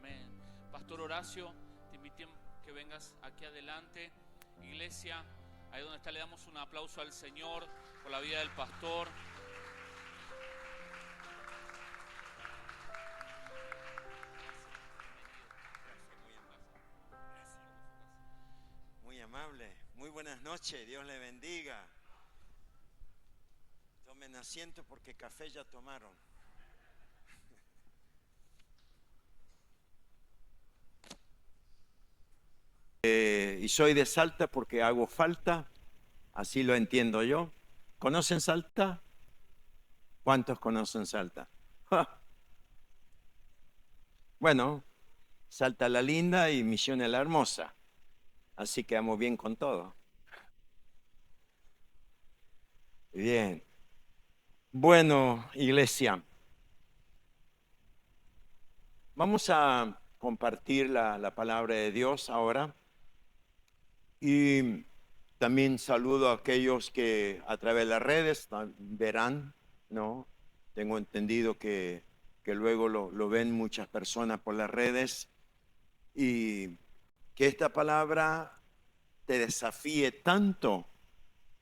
Amén. Pastor Horacio, te invito que vengas aquí adelante. Iglesia, ahí donde está, le damos un aplauso al Señor por la vida del pastor. Muy amable, muy buenas noches, Dios le bendiga. Tomen asiento porque café ya tomaron. Y soy de Salta porque hago falta, así lo entiendo yo. ¿Conocen Salta? ¿Cuántos conocen Salta? ¡Ja! Bueno, Salta la linda y Misiones la hermosa, así que vamos bien con todo. Bien. Bueno, iglesia, vamos a compartir la palabra de Dios ahora. Y también saludo a aquellos que a través de las redes verán, ¿no? Tengo entendido que luego lo ven muchas personas por las redes, y que esta palabra te desafíe tanto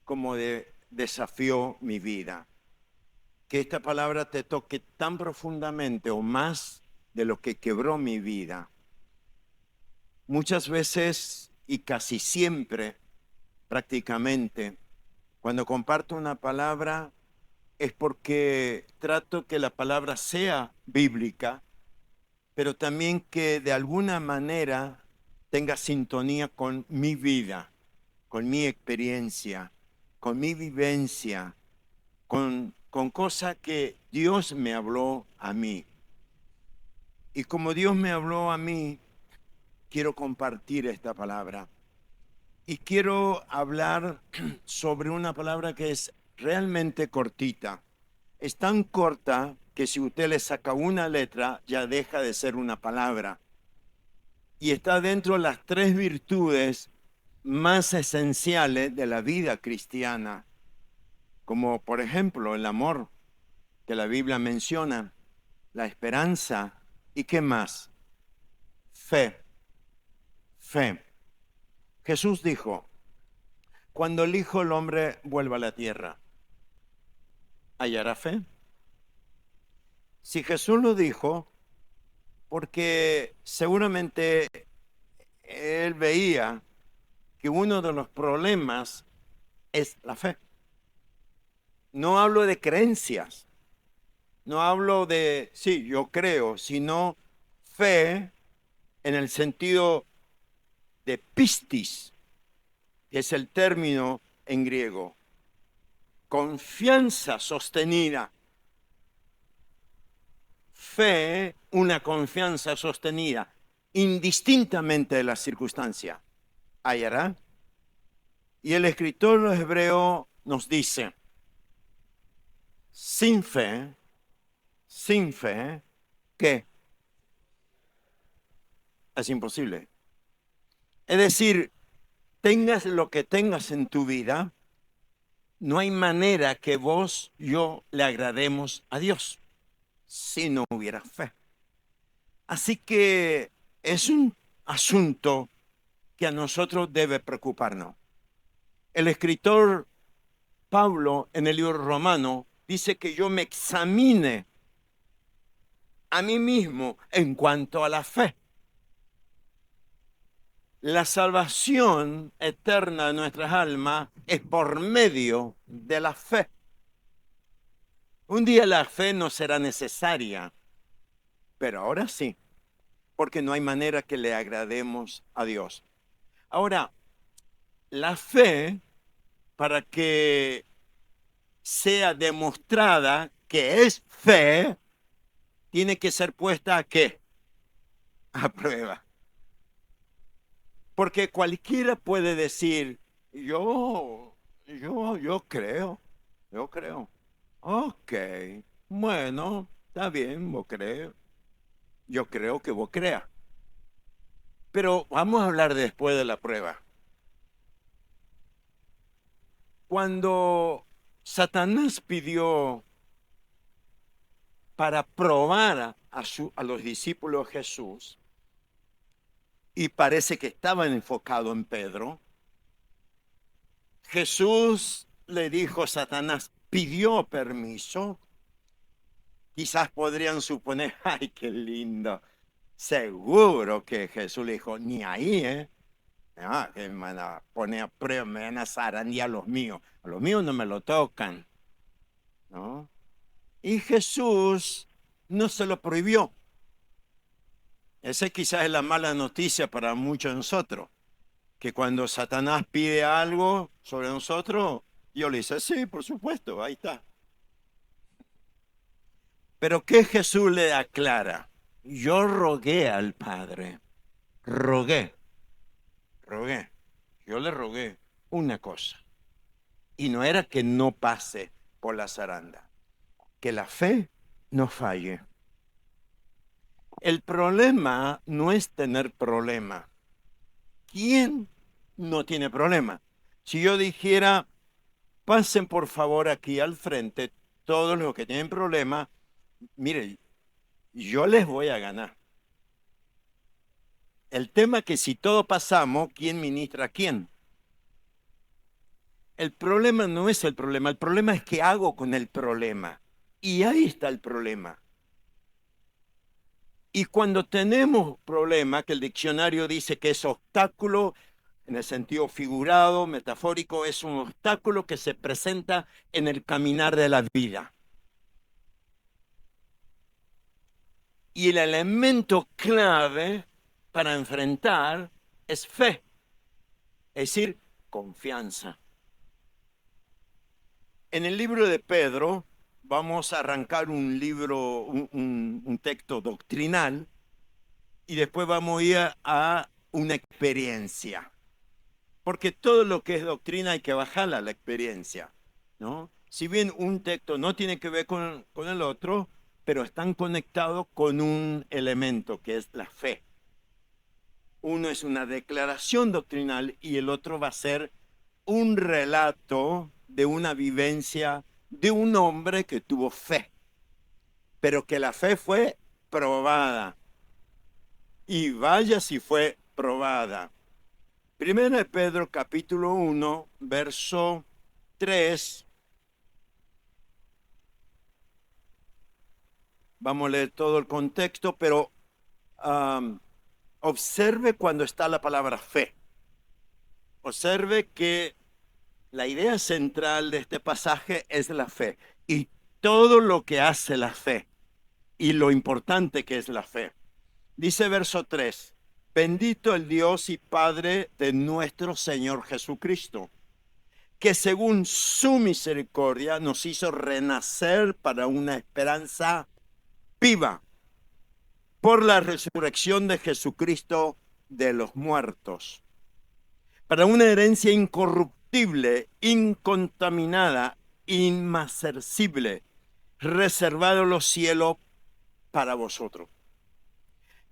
como desafió mi vida. Que esta palabra te toque tan profundamente o más de lo que quebró mi vida. Muchas veces y casi siempre, prácticamente, cuando comparto una palabra es porque trato que la palabra sea bíblica, pero también que de alguna manera tenga sintonía con mi vida, con mi experiencia, con mi vivencia, con cosas que Dios me habló a mí. Y como Dios me habló a mí, quiero compartir esta palabra. Y quiero hablar sobre una palabra que es realmente cortita. Es tan corta que si usted le saca una letra, ya deja de ser una palabra. Y está dentro de las 3 virtudes más esenciales de la vida cristiana, como por ejemplo el amor, que la Biblia menciona, la esperanza, ¿y qué más? Fe. Fe. Jesús dijo, cuando el Hijo del Hombre vuelva a la tierra, ¿hallará fe? Si Jesús lo dijo, porque seguramente él veía que uno de los problemas es la fe. No hablo de creencias, no hablo de, sí, yo creo, sino fe en el sentido de pistis, que es el término en griego. Confianza sostenida. Fe, una confianza sostenida, indistintamente de la circunstancia. ¿Hallará? Y el escritor hebreo nos dice, sin fe, ¿qué? Es imposible. Es decir, tengas lo que tengas en tu vida, no hay manera que vos, yo, le agrademos a Dios si no hubiera fe. Así que es un asunto que a nosotros debe preocuparnos. El escritor Pablo en el libro romano dice que yo me examine a mí mismo en cuanto a la fe. La salvación eterna de nuestras almas es por medio de la fe. Un día la fe no será necesaria, pero ahora sí, porque no hay manera que le agrademos a Dios. Ahora, la fe, para que sea demostrada que es fe, tiene que ser puesta ¿a qué? A prueba. Porque cualquiera puede decir, yo creo. Ok, bueno, está bien, vos crees. Yo creo que vos creas. Pero vamos a hablar después de la prueba. Cuando Satanás pidió para probar a los discípulos de Jesús, y parece que estaba enfocado en Pedro, Jesús le dijo a Satanás, pidió permiso. Quizás podrían suponer, ay, qué lindo. Seguro que Jesús le dijo, ni ahí, ¿eh? Ah, que me van a poner a prueba, me van a zarandear a los míos. A los míos no me lo tocan, ¿no? Y Jesús no se lo prohibió. Esa quizás es la mala noticia para muchos de nosotros, que cuando Satanás pide algo sobre nosotros, yo le dice, sí, por supuesto, ahí está. Pero ¿qué Jesús le aclara? Yo rogué al Padre, rogué, yo le rogué una cosa, y no era que no pase por la zaranda, que la fe no falle. El problema no es tener problema. ¿Quién no tiene problema? Si yo dijera, pasen por favor aquí al frente todos los que tienen problema, mire, yo les voy a ganar. El tema es que si todos pasamos, ¿quién ministra a quién? El problema no es el problema es qué hago con el problema. Y ahí está el problema. Y cuando tenemos problema, que el diccionario dice que es obstáculo, en el sentido figurado, metafórico, es un obstáculo que se presenta en el caminar de la vida. Y el elemento clave para enfrentar es fe, es decir, confianza. En el libro de Pedro vamos a arrancar un libro, un texto doctrinal, y después vamos a ir a una experiencia. Porque todo lo que es doctrina hay que bajarla a la experiencia, ¿no? Si bien un texto no tiene que ver con el otro, pero están conectados con un elemento que es la fe. Uno es una declaración doctrinal y el otro va a ser un relato de una vivencia de un hombre que tuvo fe, pero que la fe fue probada. Y vaya si fue probada. Primera de Pedro, capítulo 1, verso 3. Vamos a leer todo el contexto, pero observe cuando está la palabra fe. Observe que la idea central de este pasaje es la fe y todo lo que hace la fe y lo importante que es la fe. Dice verso 3, bendito el Dios y Padre de nuestro Señor Jesucristo, que según su misericordia nos hizo renacer para una esperanza viva por la resurrección de Jesucristo de los muertos, para una herencia incorruptible, incontaminada, inmarcesible, reservado en los cielos para vosotros,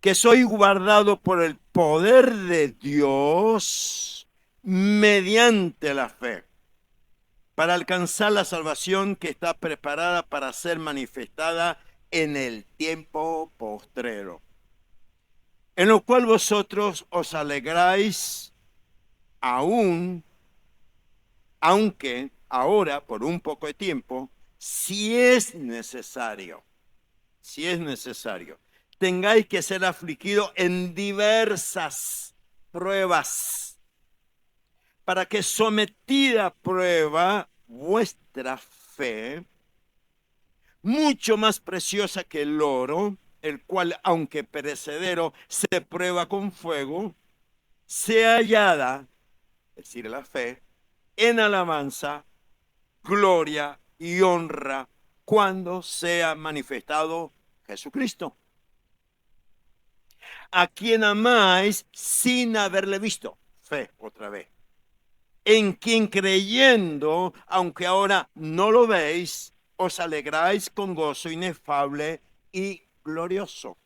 que sois guardado por el poder de Dios mediante la fe, para alcanzar la salvación que está preparada para ser manifestada en el tiempo postrero, en lo cual vosotros os alegráis aún, aunque ahora por un poco de tiempo, si es necesario, tengáis que ser afligidos en diversas pruebas, para que sometida a prueba vuestra fe, mucho más preciosa que el oro, el cual, aunque perecedero, se prueba con fuego, sea hallada, es decir, la fe, en alabanza, gloria y honra cuando sea manifestado Jesucristo, a quien amáis sin haberle visto. Fe, otra vez. En quien creyendo, aunque ahora no lo veis, os alegráis con gozo inefable y glorioso,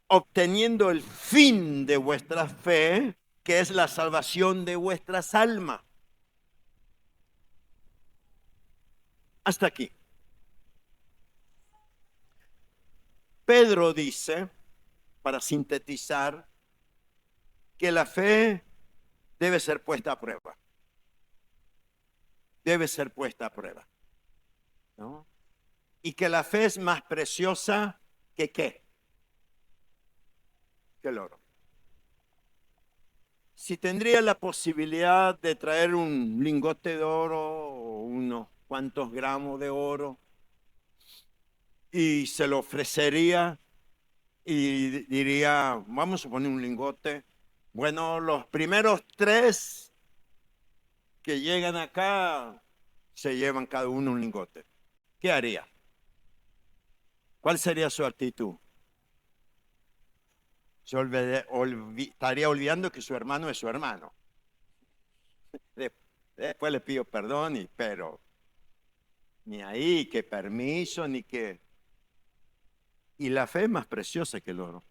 obteniendo el fin de vuestra fe, que es la salvación de vuestras almas. Hasta aquí. Pedro dice, para sintetizar, que la fe debe ser puesta a prueba. Debe ser puesta a prueba, ¿no? Y que la fe es más preciosa que ¿qué? Que el oro. Si tendría la posibilidad de traer un lingote de oro o unos cuantos gramos de oro y se lo ofrecería y diría, vamos a poner un lingote. Bueno, los primeros 3 que llegan acá se llevan cada uno un lingote. ¿Qué haría? ¿Cuál sería su actitud? Estaría olvidando que su hermano es su hermano. Después le pido perdón, pero ni ahí, que permiso, ni que... Y la fe es más preciosa que el oro.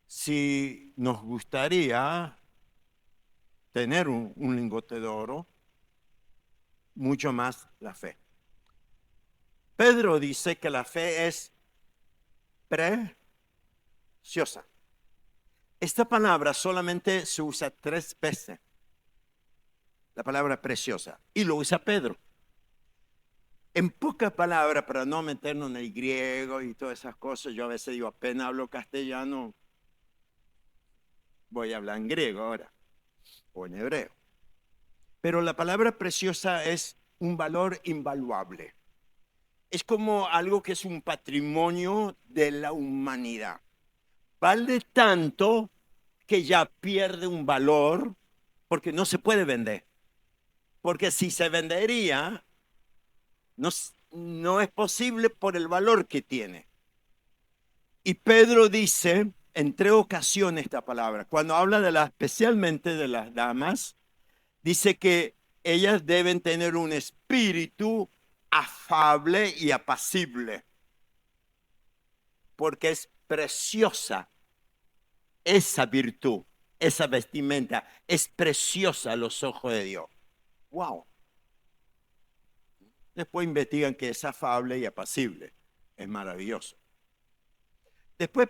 Si nos gustaría tener un lingote de oro, mucho más la fe. Pedro dice que la fe es preciosa. Esta palabra solamente se usa 3 veces. La palabra preciosa. Y lo usa Pedro. En pocas palabras, para no meternos en el griego y todas esas cosas, yo a veces digo, apenas hablo castellano, voy a hablar en griego ahora, o en hebreo. Pero la palabra preciosa es un valor invaluable. Es como algo que es un patrimonio de la humanidad. Vale tanto que ya pierde un valor porque no se puede vender. Porque si se vendería, no es posible por el valor que tiene. Y Pedro dice en 3 ocasiones esta palabra. Cuando habla especialmente de las damas, dice que ellas deben tener un espíritu afable y apacible, porque es preciosa esa virtud, esa vestimenta, es preciosa a los ojos de Dios. ¡Wow! Después investigan que es afable y apacible, es maravilloso. Después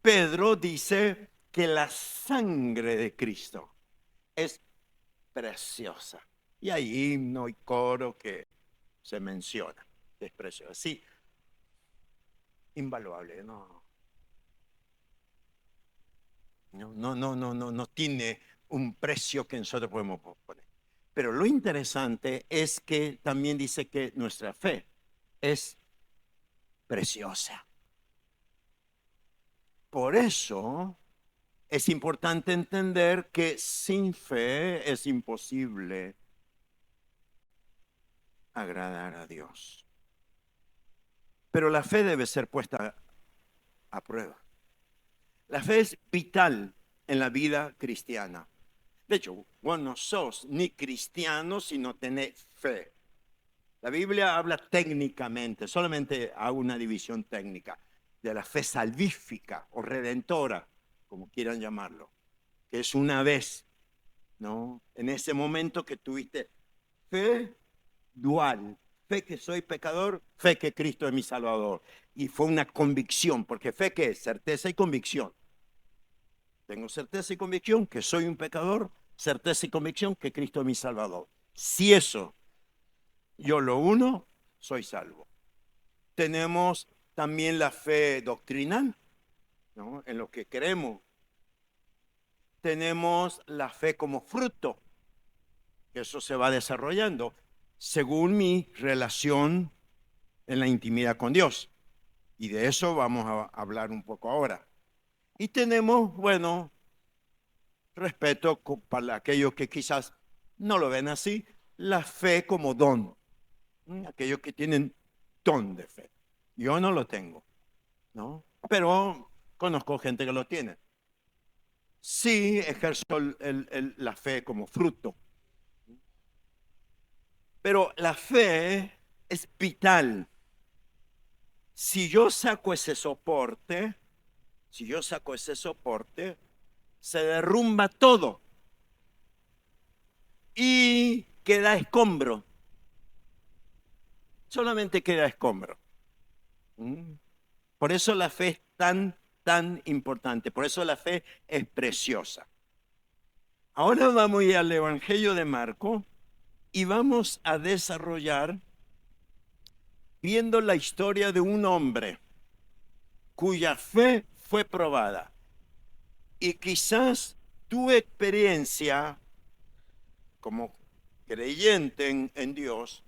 Pedro dice que la sangre de Cristo es preciosa. Y hay himno y coro que se menciona. Es preciosa. Sí, invaluable. No tiene un precio que nosotros podemos poner. Pero lo interesante es que también dice que nuestra fe es preciosa. Por eso es importante entender que sin fe es imposible agradar a Dios. Pero la fe debe ser puesta a prueba. La fe es vital en la vida cristiana. De hecho, vos no sos ni cristiano si no tenés fe. La Biblia habla técnicamente, solamente hago una división técnica, de la fe salvífica o redentora, como quieran llamarlo, que es una vez, ¿no? En ese momento que tuviste fe dual, fe que soy pecador, fe que Cristo es mi Salvador. Y fue una convicción, porque fe que es certeza y convicción. Tengo certeza y convicción que soy un pecador, certeza y convicción que Cristo es mi Salvador. Si eso yo lo uno, soy salvo. Tenemos también la fe doctrinal, ¿no? En lo que creemos. Tenemos la fe como fruto, que eso se va desarrollando según mi relación en la intimidad con Dios. Y de eso vamos a hablar un poco ahora. Y tenemos, bueno, respeto para aquellos que quizás no lo ven así, la fe como don. Aquellos que tienen don de fe. Yo no lo tengo, ¿no? Pero conozco gente que lo tiene. Sí ejerzo la fe como fruto. Pero la fe es vital. Si yo saco ese soporte, se derrumba todo y queda escombro. Solamente queda escombro. Por eso la fe es tan tan importante. Por eso la fe es preciosa. Ahora vamos a ir al Evangelio de Marcos y vamos a desarrollar viendo la historia de un hombre cuya fe fue probada. Y quizás tu experiencia como creyente en Dios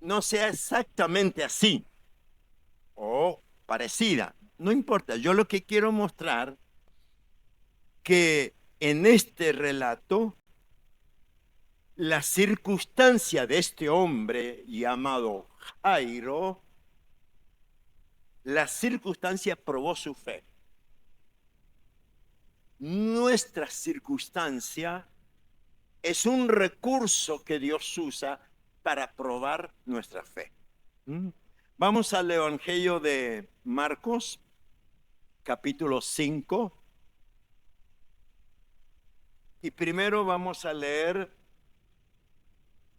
no sea exactamente así o parecida. No importa, yo lo que quiero mostrar que en este relato la circunstancia de este hombre llamado Jairo, la circunstancia probó su fe. Nuestra circunstancia es un recurso que Dios usa para probar nuestra fe. Vamos al Evangelio de Marcos, capítulo 5. Y primero vamos a leer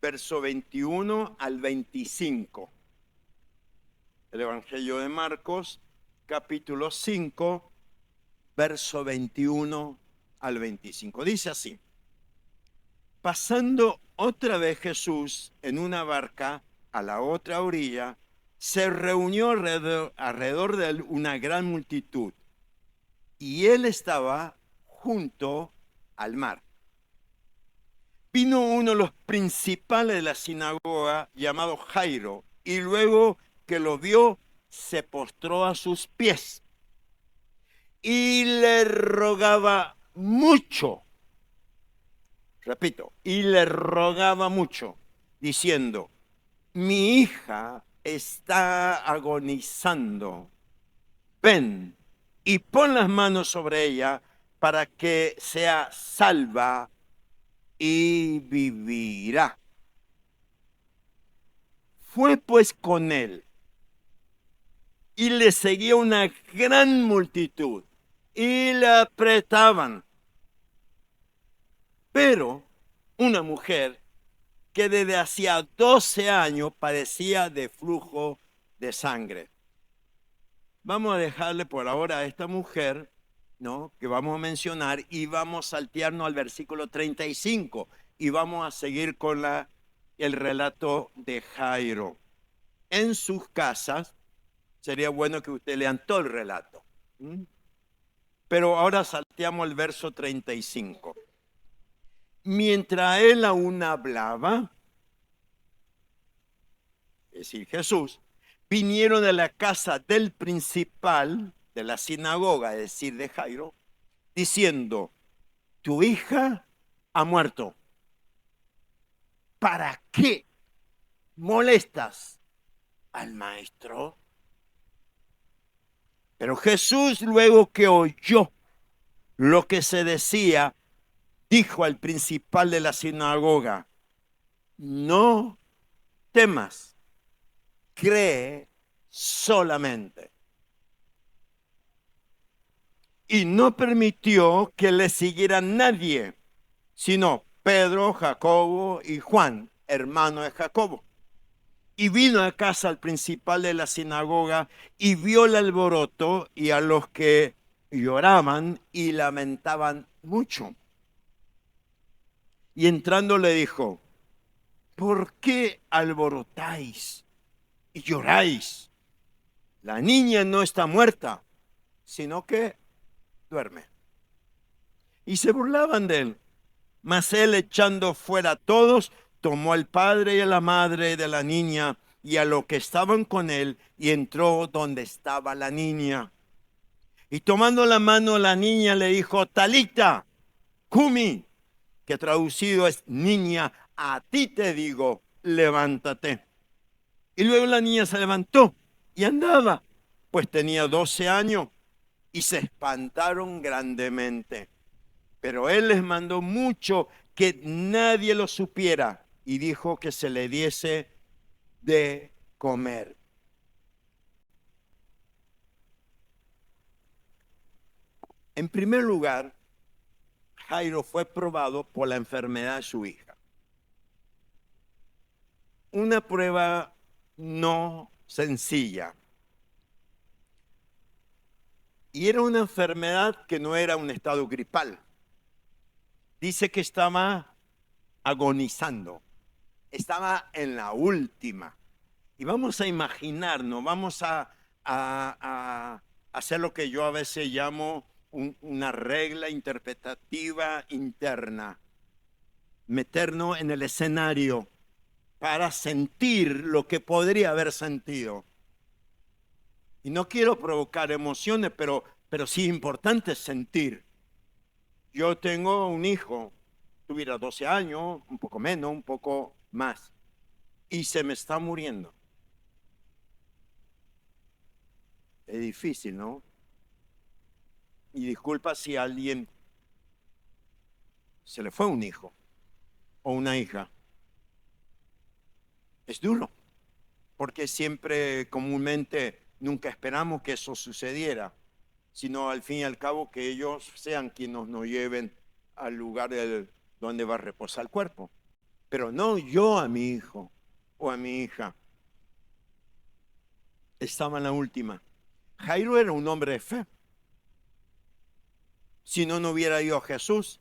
verso 21 al 25. El Evangelio de Marcos, capítulo 5, verso 21 al 25. Dice así: pasando otra vez Jesús en una barca a la otra orilla, se reunió alrededor de él una gran multitud, y él estaba junto al mar. Vino uno de los principales de la sinagoga, llamado Jairo, y luego que lo vio, se postró a sus pies y le rogaba mucho. Repito, y le rogaba mucho, diciendo: mi hija está agonizando. Ven y pon las manos sobre ella para que sea salva y vivirá. Fue pues con él, y le seguía una gran multitud, y le apretaban. Pero una mujer que desde hacía 12 años padecía de flujo de sangre. Vamos a dejarle por ahora a esta mujer, ¿no?, que vamos a mencionar, y vamos a saltearnos al versículo 35 y vamos a seguir con el relato de Jairo. En sus casas sería bueno que ustedes lean todo el relato. Pero ahora salteamos el verso 35. Mientras él aún hablaba, es decir, Jesús, vinieron a la casa del principal de la sinagoga, es decir, de Jairo, diciendo: tu hija ha muerto. ¿Para qué molestas al maestro? Pero Jesús, luego que oyó lo que se decía, dijo al principal de la sinagoga: no temas, cree solamente. Y no permitió que le siguiera nadie, sino Pedro, Jacobo y Juan, hermano de Jacobo. Y vino a casa al principal de la sinagoga y vio el alboroto y a los que lloraban y lamentaban mucho. Y entrando le dijo: ¿por qué alborotáis y lloráis? La niña no está muerta, sino que duerme. Y se burlaban de él. Mas él, echando fuera a todos, tomó al padre y a la madre de la niña y a los que estaban con él, y entró donde estaba la niña. Y tomando la mano a la niña le dijo: Talita cumi, que traducido es: niña, a ti te digo, levántate. Y luego la niña se levantó y andaba, pues tenía 12 años, y se espantaron grandemente. Pero él les mandó mucho que nadie lo supiera, y dijo que se le diese de comer. En primer lugar, Jairo fue probado por la enfermedad de su hija. Una prueba no sencilla. Y era una enfermedad que no era un estado gripal. Dice que estaba agonizando, estaba en la última. Y vamos a imaginarnos, vamos a hacer lo que yo a veces llamo una regla interpretativa interna, meternos en el escenario para sentir lo que podría haber sentido. Y no quiero provocar emociones, pero sí es importante sentir. Yo tengo un hijo, tuviera 12 años, un poco menos, un poco más, y se me está muriendo. Es difícil, ¿no? Y disculpa si a alguien se le fue un hijo o una hija. Es duro, porque siempre comúnmente nunca esperamos que eso sucediera, sino al fin y al cabo que ellos sean quienes nos lleven al lugar donde va a reposar el cuerpo. Pero no yo a mi hijo o a mi hija. Estaba en la última. Jairo era un hombre de fe. Si no, no hubiera ido a Jesús.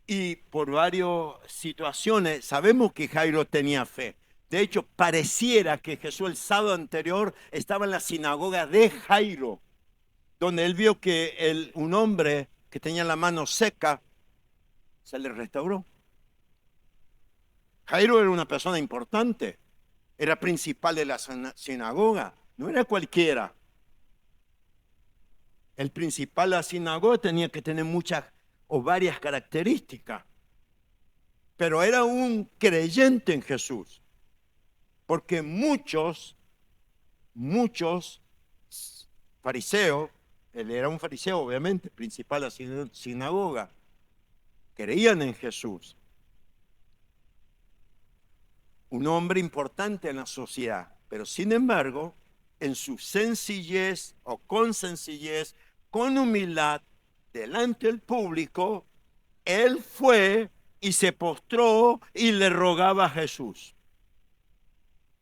Y por varias situaciones sabemos que Jairo tenía fe. De hecho, pareciera que Jesús el sábado anterior estaba en la sinagoga de Jairo, donde él vio que un hombre que tenía la mano seca se le restauró. Jairo era una persona importante, era principal de la sinagoga, no era cualquiera. El principal de la sinagoga tenía que tener muchas o varias características, pero era un creyente en Jesús, porque muchos fariseos, él era un fariseo obviamente, principal de la sinagoga, creían en Jesús. Un hombre importante en la sociedad, pero sin embargo, en su sencillez o con sencillez, con humildad, delante del público, él fue y se postró y le rogaba a Jesús,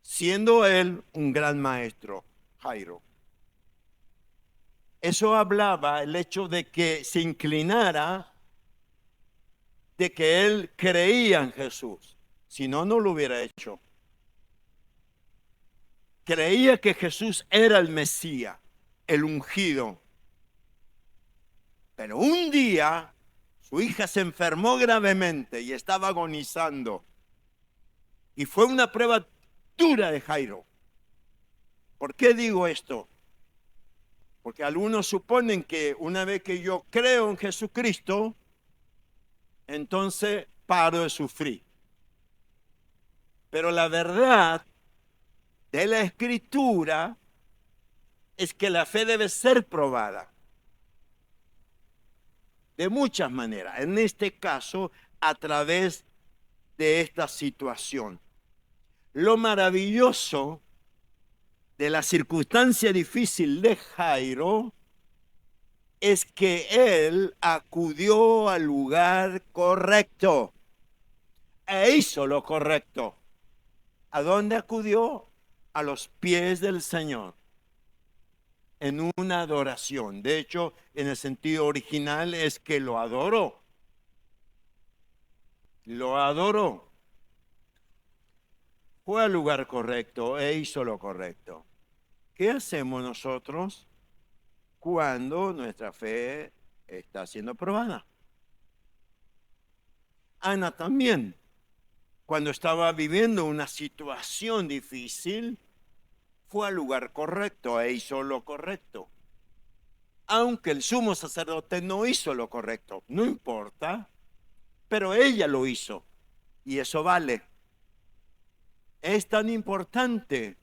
siendo él un gran maestro, Jairo. Eso hablaba el hecho de que se inclinara, de que él creía en Jesús. Si no, no lo hubiera hecho. Creía que Jesús era el Mesías, el ungido. Pero un día su hija se enfermó gravemente y estaba agonizando. Y fue una prueba dura de Jairo. ¿Por qué digo esto? Porque algunos suponen que una vez que yo creo en Jesucristo, entonces paro de sufrir. Pero la verdad de la Escritura es que la fe debe ser probada de muchas maneras. En este caso, a través de esta situación. Lo maravilloso de la circunstancia difícil de Jairo es que él acudió al lugar correcto e hizo lo correcto. ¿A dónde acudió? A los pies del Señor, en una adoración. De hecho, en el sentido original es que lo adoró. Lo adoró. Fue al lugar correcto e hizo lo correcto. ¿Qué hacemos nosotros cuando nuestra fe está siendo probada? Ana también, cuando estaba viviendo una situación difícil, fue al lugar correcto e hizo lo correcto. Aunque el sumo sacerdote no hizo lo correcto, no importa, pero ella lo hizo y eso vale. Es tan importante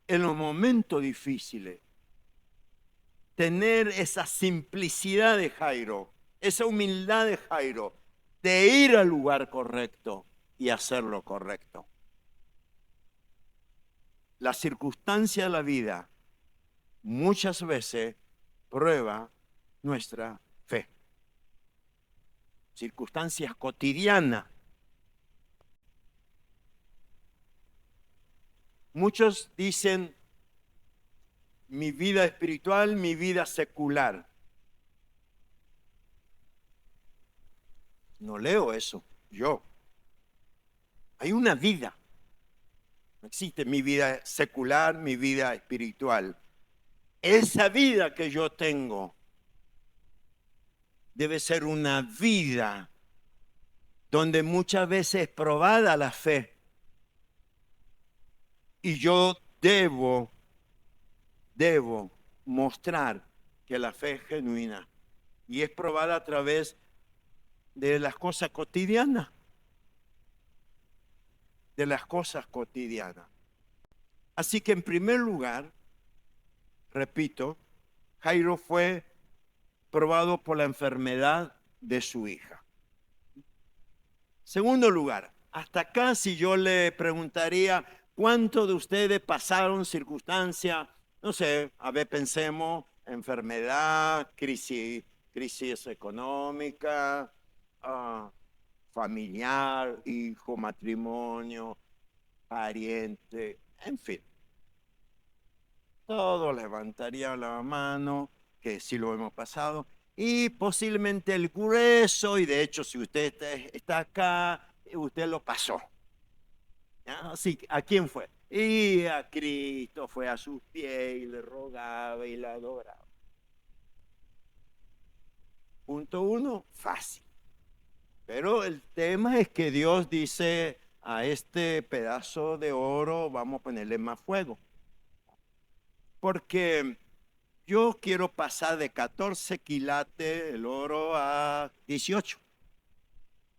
en los momentos difíciles tener esa simplicidad de Jairo, esa humildad de Jairo, de ir al lugar correcto y hacer lo correcto. La circunstancia de la vida muchas veces prueba nuestra fe. Circunstancias cotidianas. Muchos dicen, mi vida espiritual, mi vida secular. No leo eso, yo. Hay una vida. No existe mi vida secular, mi vida espiritual. Esa vida que yo tengo debe ser una vida donde muchas veces es probada la fe. Y yo debo mostrar que la fe es genuina y es probada a través de las cosas cotidianas. De las cosas cotidianas. Así que en primer lugar, repito, Jairo fue probado por la enfermedad de su hija. Segundo lugar, hasta acá si yo le preguntaría cuántos de ustedes pasaron circunstancias, no sé, a ver, pensemos, enfermedad, crisis económica, familiar, hijo, matrimonio, pariente, en fin. Todos levantarían la mano, que sí lo hemos pasado, y posiblemente el grueso, y de hecho si usted está acá, usted lo pasó. Así, ¿a quién fue? Y a Cristo, fue a sus pies y le rogaba y le adoraba. Punto 1, fácil. Pero el tema es que Dios dice a este pedazo de oro vamos a ponerle más fuego. Porque yo quiero pasar de 14 quilates el oro a 18.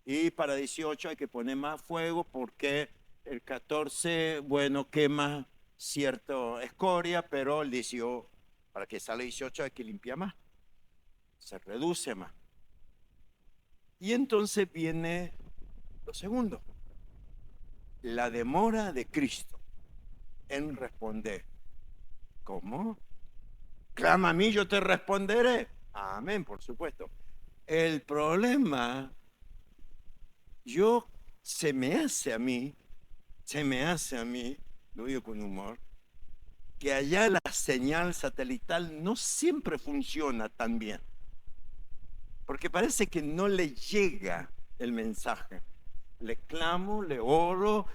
Y para 18 hay que poner más fuego porque el 14, bueno, quema cierta escoria, pero el 18, para que salga 18 hay que limpiar más. Se reduce más. Y entonces viene lo segundo, la demora de Cristo en responder. ¿Cómo? Clama a mí, yo te responderé. Amén, por supuesto. El problema, se me hace a mí, lo digo con humor, que allá la señal satelital no siempre funciona tan bien. Porque parece que no le llega el mensaje. Le clamo, le oro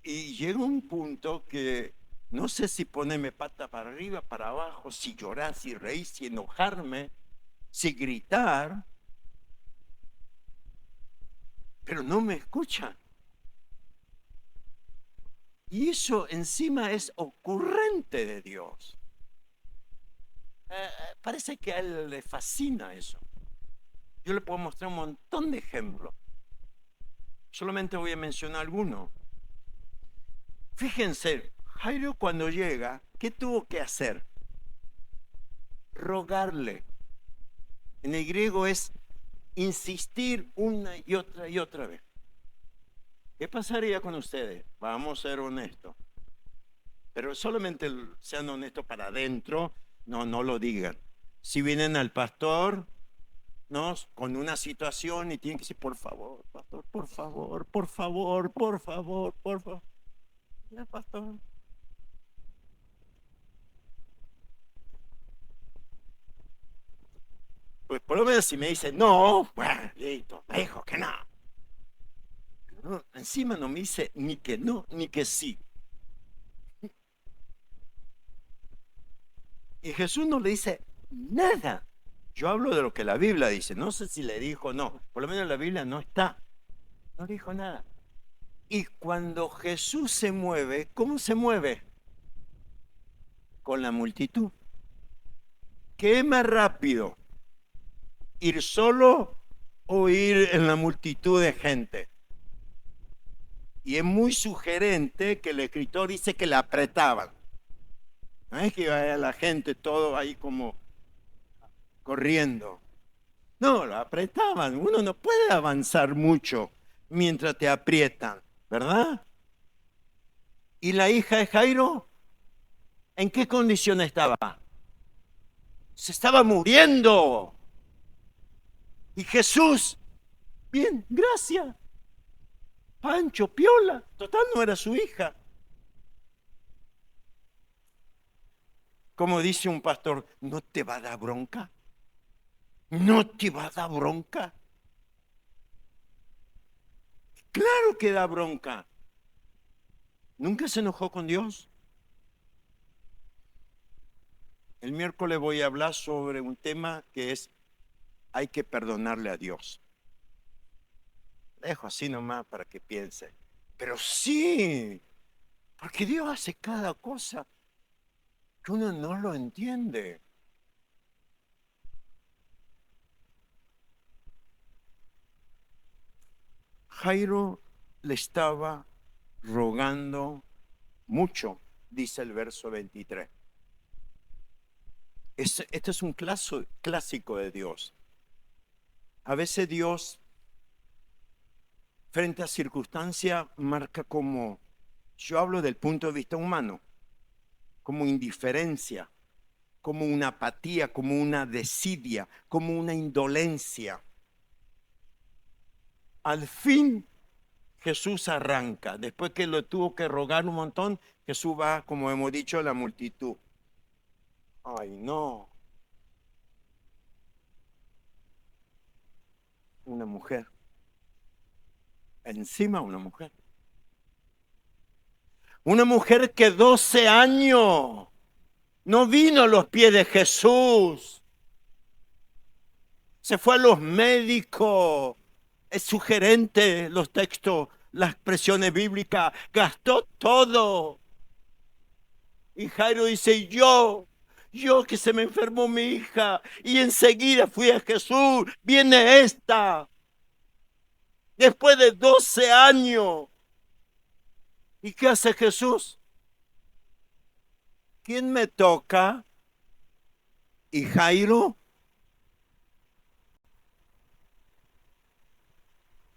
y llega un punto que no sé si ponerme pata para arriba, para abajo, si llorar, si reír, si enojarme, si gritar, pero no me escuchan. Y eso encima es ocurrente de Dios. Parece que a él le fascina eso. Yo le puedo mostrar un montón de ejemplos. Solamente voy a mencionar algunos. Fíjense, Jairo cuando llega, ¿qué tuvo que hacer? Rogarle. En el griego es insistir una y otra vez. ¿Qué pasaría con ustedes? Vamos a ser honestos. Pero solamente sean honestos para adentro, no lo digan. Si vienen al pastor, ¿no? Con una situación y tienen que decir, por favor, pastor, por favor, por favor, por favor, por favor. Ya, pastor. Pues por lo menos si me dice, no, bueno, listo, me dijo que no. No, encima no me dice ni que no, ni que sí. Y Jesús no le dice nada. Yo hablo de lo que la Biblia dice. No sé si le dijo o no. Por lo menos la Biblia no está. No dijo nada. Y cuando Jesús se mueve, ¿cómo se mueve? Con la multitud. ¿Qué es más rápido? ¿Ir solo o ir en la multitud de gente? Y es muy sugerente que el escritor dice que la apretaban. No es que vaya la gente todo ahí como corriendo. No, lo apretaban. Uno no puede avanzar mucho mientras te aprietan, ¿verdad? ¿Y la hija de Jairo? ¿En qué condición estaba? Se estaba muriendo. Y Jesús, bien, gracias. Pancho, piola, total no era su hija. Como dice un pastor, ¿no te va a dar bronca? ¿No te va a dar bronca? Claro que da bronca. ¿Nunca se enojó con Dios? El miércoles voy a hablar sobre un tema que es, hay que perdonarle a Dios. Dejo así nomás para que piense. Pero sí, porque Dios hace cada cosa que uno no lo entiende. Jairo le estaba rogando mucho, dice el verso 23. Este es un clásico de Dios. A veces Dios, frente a circunstancias, marca como, yo hablo del punto de vista humano, como indiferencia, como una apatía, como una desidia, como una indolencia. Al fin Jesús arranca, después que lo tuvo que rogar un montón, Jesús va, como hemos dicho, a la multitud. Ay, no. Una mujer. Encima una mujer. Una mujer que 12 años no vino a los pies de Jesús. Se fue a los médicos. Es sugerente los textos, las expresiones bíblicas. Gastó todo. Y Jairo dice, yo que se me enfermó mi hija. Y enseguida fui a Jesús. Viene esta. Después de 12 años. ¿Y qué hace Jesús? ¿Quién me toca? ¿Y Jairo?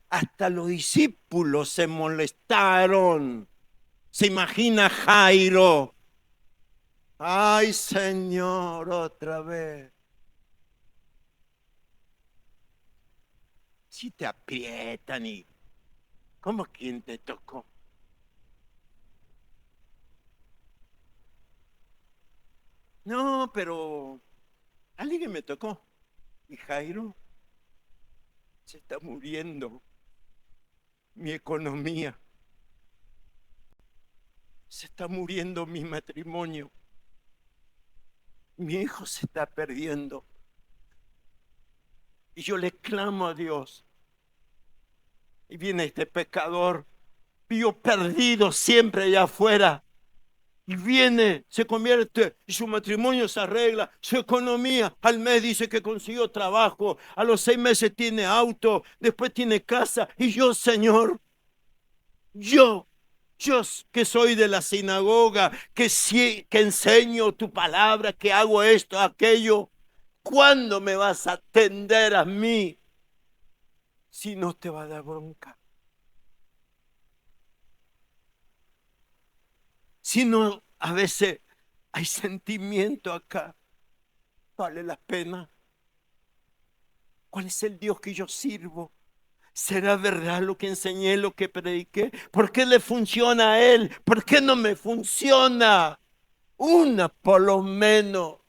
Hasta los discípulos se molestaron. ¿Se imagina Jairo? Ay, Señor, otra vez. Si te aprietan y... ¿Cómo quién te tocó? No, pero alguien me tocó. Y Jairo, se está muriendo mi economía. Se está muriendo mi matrimonio. Mi hijo se está perdiendo. Y yo le clamo a Dios. Y viene este pecador, vio perdido siempre allá afuera. Y viene, se convierte y su matrimonio se arregla, su economía. Al mes dice que consiguió trabajo, a los 6 meses tiene auto, después tiene casa. Y yo, Señor, yo que soy de la sinagoga, que enseño tu palabra, que hago esto, aquello, ¿cuándo me vas a atender a mí? Si no te va a dar bronca. Si no, a veces hay sentimiento acá. ¿Vale la pena? ¿Cuál es el Dios que yo sirvo? ¿Será verdad lo que enseñé, lo que prediqué? ¿Por qué le funciona a él? ¿Por qué no me funciona? Una por lo menos.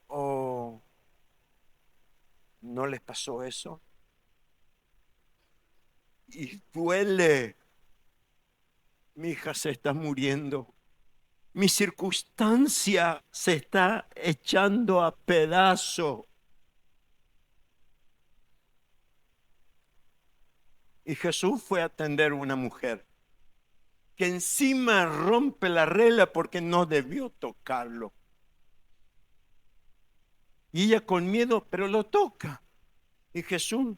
¿O no les pasó eso? Y duele. Mi hija se está muriendo. Mi circunstancia se está echando a pedazo. Y Jesús fue a atender a una mujer que encima rompe la regla porque no debió tocarlo. Y ella con miedo, pero lo toca. Y Jesús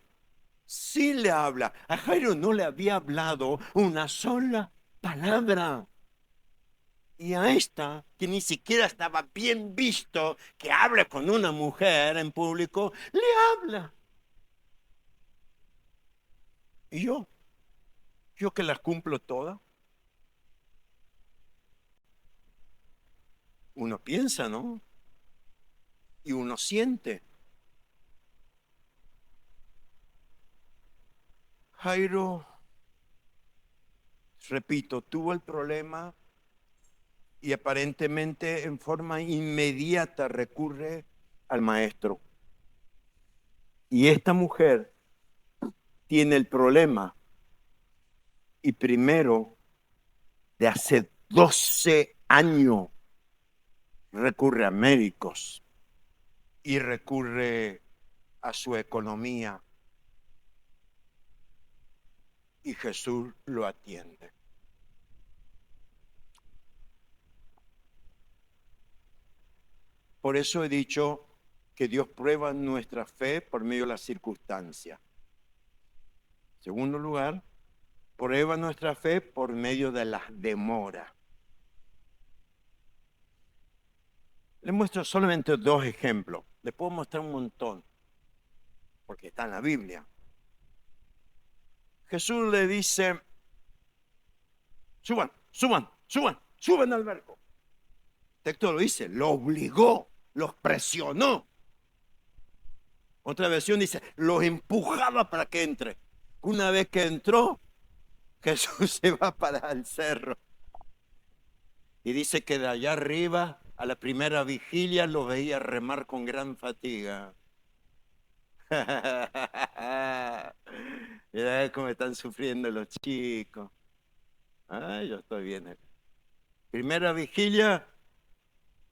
sí le habla. A Jairo no le había hablado una sola palabra. Y a esta, que ni siquiera estaba bien visto que hable con una mujer en público, le habla. Y yo que las cumplo todas. Uno piensa, ¿no? Y uno siente. Jairo repito, tuvo el problema y aparentemente en forma inmediata recurre al maestro. Y esta mujer tiene el problema y primero de hace 12 años recurre a médicos y recurre a su economía y Jesús lo atiende. Por eso he dicho que Dios prueba nuestra fe por medio de las circunstancias. En segundo lugar, prueba nuestra fe por medio de las demoras. Les muestro solamente 2 ejemplos. Les puedo mostrar un montón, porque está en la Biblia. Jesús le dice, suban al barco. El texto lo dice, lo obligó, los presionó. Otra versión dice, los empujaba para que entre. Una vez que entró, Jesús se va para el cerro. Y dice que de allá arriba, a la primera vigilia, lo veía remar con gran fatiga. Mira cómo están sufriendo los chicos. Ay, yo estoy bien. Primera vigilia,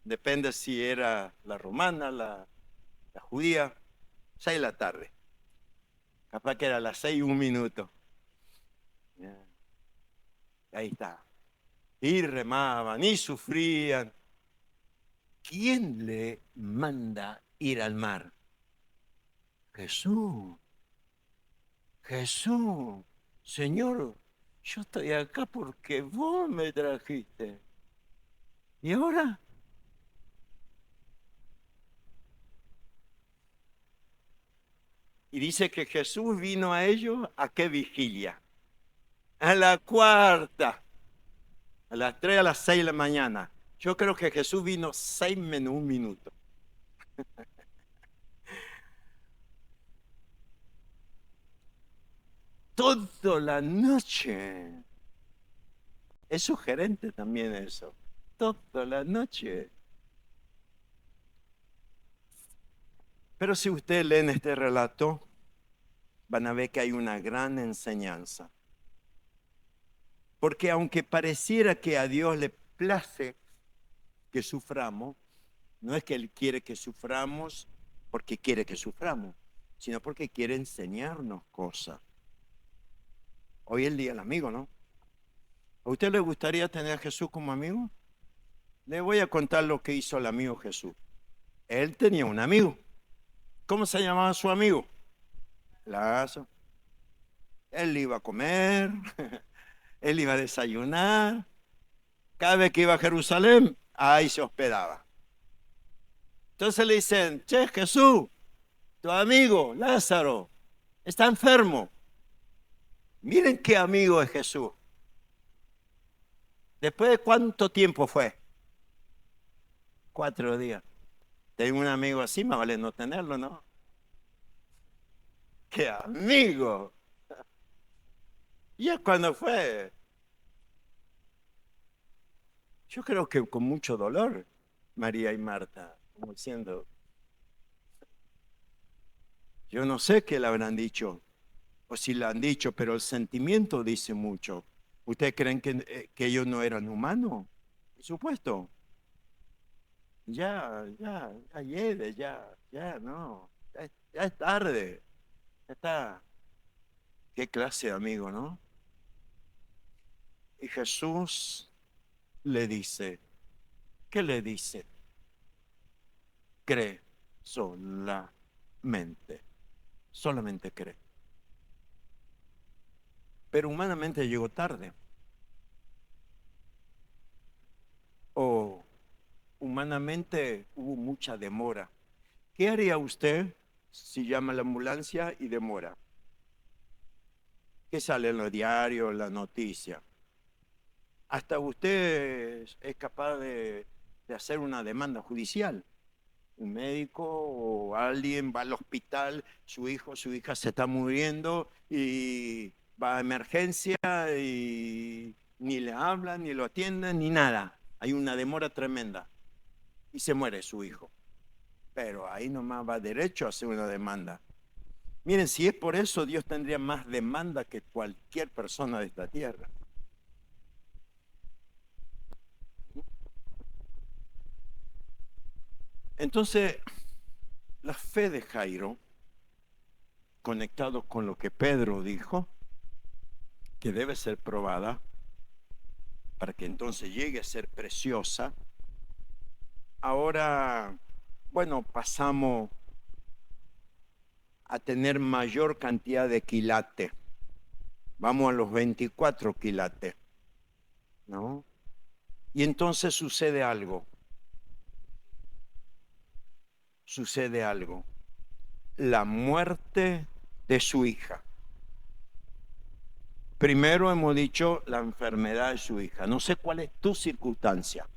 depende si era la romana, la judía, 6 de la tarde. Capaz que era las 6:01. Ahí está. Y remaban, y sufrían. ¿Quién le manda ir al mar? Jesús. Jesús. Señor, yo estoy acá porque vos me trajiste. ¿Y ahora? Y dice que Jesús vino a ellos, ¿a qué vigilia? A la cuarta. A las 3, a las 6 de la mañana. Yo creo que Jesús vino 6 menos 1 minuto. Toda la noche. Es sugerente también eso. Toda la noche. Pero si ustedes leen este relato, van a ver que hay una gran enseñanza. Porque aunque pareciera que a Dios le place que suframos, no es que Él quiere que suframos porque quiere que suframos, sino porque quiere enseñarnos cosas. Hoy es el día del amigo, ¿no? ¿A usted le gustaría tener a Jesús como amigo? Le voy a contar lo que hizo el amigo Jesús. Él tenía un amigo. ¿Cómo se llamaba su amigo? Lázaro. Él iba a comer, él iba a desayunar. Cada vez que iba a Jerusalén, ahí se hospedaba. Entonces le dicen, che, Jesús, tu amigo Lázaro está enfermo. Miren qué amigo es Jesús. ¿Después de cuánto tiempo fue? 4 días. Tengo un amigo así, más vale no tenerlo, ¿no? ¡Qué amigo! ¿Y es cuando fue? Yo creo que con mucho dolor, María y Marta, como diciendo, yo no sé qué le habrán dicho, o si le han dicho, pero el sentimiento dice mucho. ¿Ustedes creen que ellos no eran humanos? Por supuesto. Ya, lleve, no. Ya es tarde. Ya está. Qué clase de amigo, ¿no? Y Jesús le dice, ¿qué le dice? Cree solamente cree. Pero humanamente llegó tarde. O humanamente hubo mucha demora. ¿Qué haría usted si llama a la ambulancia y demora? ¿Qué sale en los diarios, en la noticia? Hasta usted es capaz de hacer una demanda judicial. Un médico o alguien va al hospital, su hijo, su hija se está muriendo y va a emergencia y ni le hablan, ni lo atienden, ni nada. Hay una demora tremenda y se muere su hijo. Pero ahí nomás va derecho a hacer una demanda. Miren, si es por eso, Dios tendría más demanda que cualquier persona de esta tierra. Entonces, la fe de Jairo, conectado con lo que Pedro dijo, que debe ser probada para que entonces llegue a ser preciosa. Ahora, bueno, pasamos a tener mayor cantidad de quilates. Vamos a los 24 quilates, ¿no? Y entonces sucede algo. Sucede algo. La muerte de su hija. Primero hemos dicho la enfermedad de su hija. No sé cuál es tu circunstancia.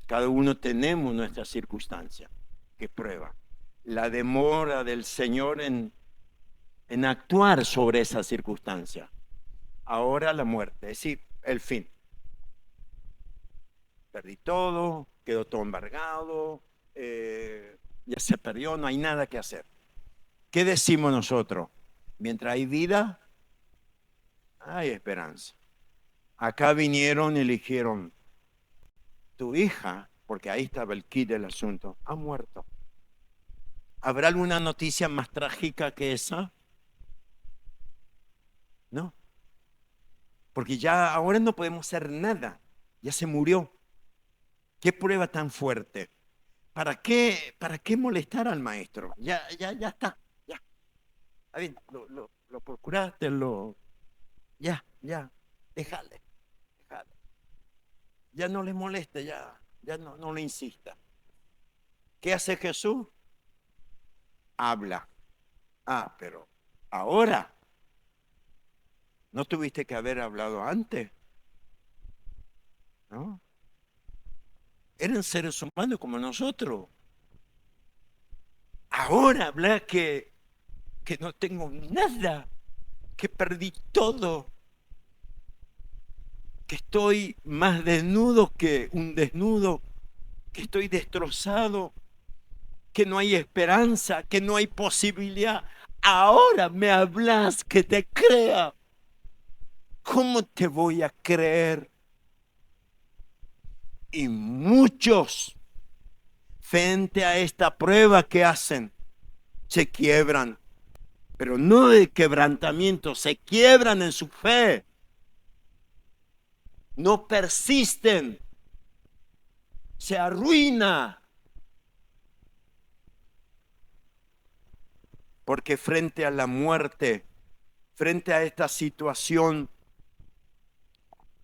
Cada uno tenemos nuestra circunstancia que prueba. La demora del Señor en actuar sobre esa circunstancia. Ahora la muerte, es decir, el fin. Perdí todo, quedó todo embargado, ya se perdió, no hay nada que hacer. ¿Qué decimos nosotros? Mientras hay vida, hay esperanza. Acá vinieron y le dijeron, tu hija, porque ahí estaba el kit del asunto, ha muerto. ¿Habrá alguna noticia más trágica que esa? No. Porque ya ahora no podemos hacer nada. Ya se murió. ¿Qué prueba tan fuerte? ¿Para qué molestar al maestro? Ya está. Ya. A ver, lo procuraste, ya, déjale. Ya no le moleste, ya no le insista. ¿Qué hace Jesús? Habla. Ah, pero ahora, ¿no tuviste que haber hablado antes? ¿No? Eran seres humanos como nosotros. Ahora habla que no tengo nada, que perdí todo, que estoy más desnudo que un desnudo, que estoy destrozado, que no hay esperanza, que no hay posibilidad. Ahora me hablas que te crea. ¿Cómo te voy a creer? Y muchos, frente a esta prueba que hacen, se quiebran, pero no de quebrantamiento, se quiebran en su fe. No persisten, se arruina. Porque frente a la muerte, frente a esta situación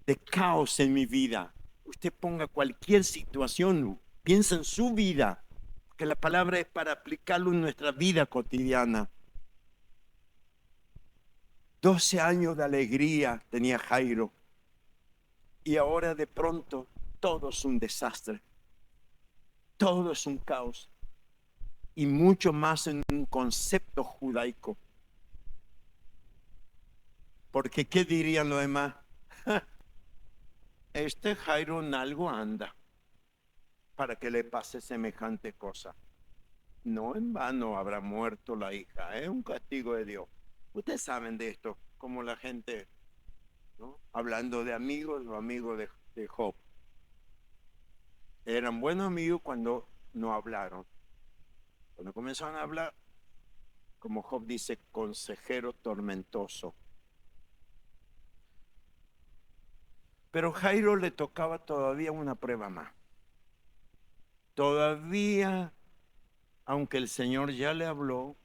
de caos en mi vida, usted ponga cualquier situación, piensa en su vida, que la palabra es para aplicarlo en nuestra vida cotidiana. 12 años de alegría tenía Jairo y ahora de pronto todo es un desastre, todo es un caos y mucho más en un concepto judaico. Porque ¿qué dirían los demás? Este Jairo en algo anda para que le pase semejante cosa. No en vano habrá muerto la hija, es un castigo de Dios. Ustedes saben de esto, como la gente, ¿no? Hablando de amigos, los amigos de Job. Eran buenos amigos cuando no hablaron. Cuando comenzaron a hablar, como Job dice, consejero tormentoso. Pero Jairo le tocaba todavía una prueba más. Todavía, aunque el Señor ya le habló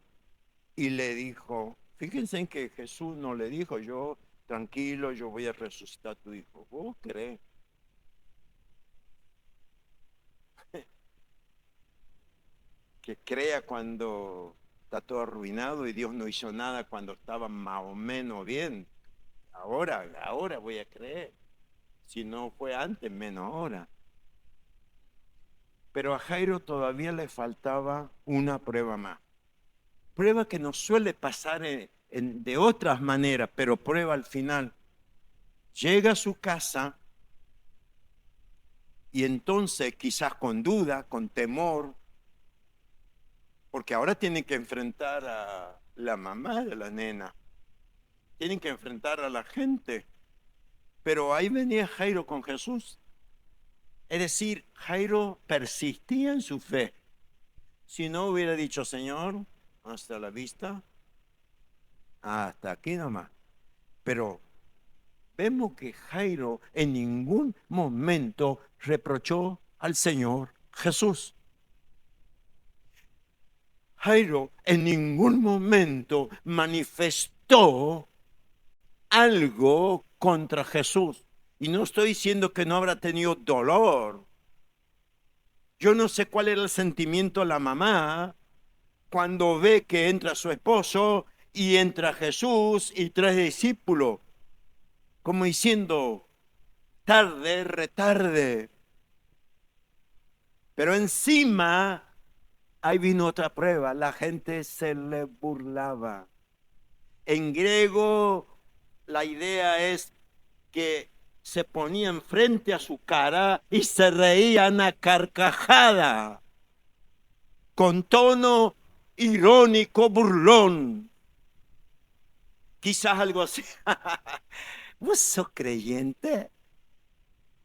y le dijo, fíjense en que Jesús no le dijo, yo tranquilo, yo voy a resucitar a tu hijo. ¿Vos crees? Que crea cuando está todo arruinado y Dios no hizo nada cuando estaba más o menos bien. Ahora voy a creer. Si no fue antes, menos ahora. Pero a Jairo todavía le faltaba una prueba más. Prueba que nos suele pasar de otras maneras, pero prueba al final. Llega a su casa y entonces quizás con duda, con temor, porque ahora tienen que enfrentar a la mamá de la nena, tienen que enfrentar a la gente, pero ahí venía Jairo con Jesús. Es decir, Jairo persistía en su fe. Si no hubiera dicho, Señor, hasta la vista, hasta aquí nomás. Pero vemos que Jairo en ningún momento reprochó al Señor Jesús. Jairo en ningún momento manifestó algo contra Jesús. Y no estoy diciendo que no habrá tenido dolor. Yo no sé cuál era el sentimiento de la mamá cuando ve que entra su esposo y entra Jesús y tres discípulos, como diciendo, tarde, retarde. Pero encima, ahí vino otra prueba, la gente se le burlaba. En griego, la idea es que se ponían frente a su cara y se reían a carcajada, con tono irónico, burlón. Quizás algo así. ¿Vos sos creyente?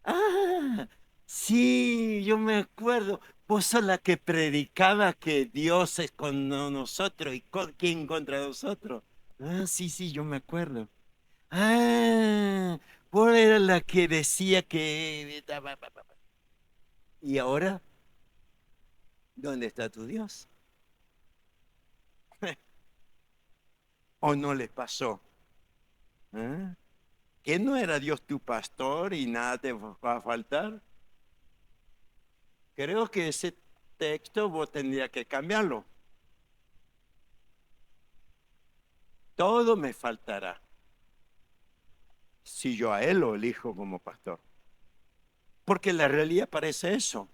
Ah, sí, yo me acuerdo. Vos sos la que predicaba que Dios es con nosotros y ¿quién contra nosotros? Ah, sí, sí, yo me acuerdo. Ah, vos eras la que decía que... ¿Y ahora? ¿Dónde está tu Dios? ¿O no les pasó? ¿Ah? ¿Que no era Dios tu pastor y nada te va a faltar? Creo que ese texto vos tendrías que cambiarlo. Todo me faltará si yo a él lo elijo como pastor. Porque la realidad parece eso.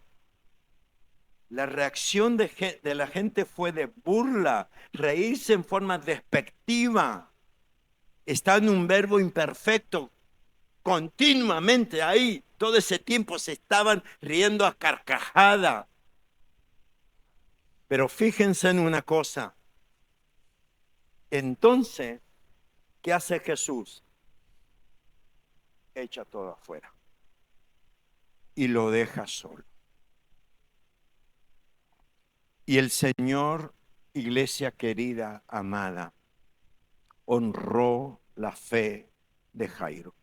La reacción de la gente fue de burla, reírse en forma despectiva. Está en un verbo imperfecto. Continuamente ahí, todo ese tiempo se estaban riendo a carcajada. Pero fíjense en una cosa. Entonces, ¿qué hace Jesús? Echa todo afuera y lo deja solo. Y el Señor, iglesia querida, amada, honró la fe de Jairo.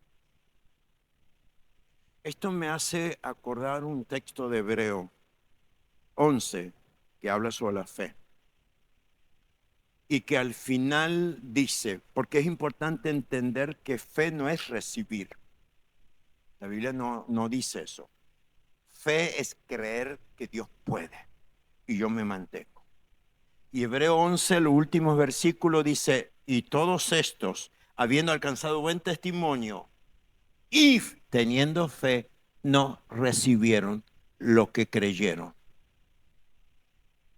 Esto me hace acordar un texto de Hebreo 11 que habla sobre la fe. Y que al final dice, porque es importante entender que fe no es recibir. La Biblia no dice eso. Fe es creer que Dios puede y yo me mantengo. Y Hebreo 11, los últimos versículos dice, y todos estos, habiendo alcanzado buen testimonio y teniendo fe, no recibieron lo que creyeron.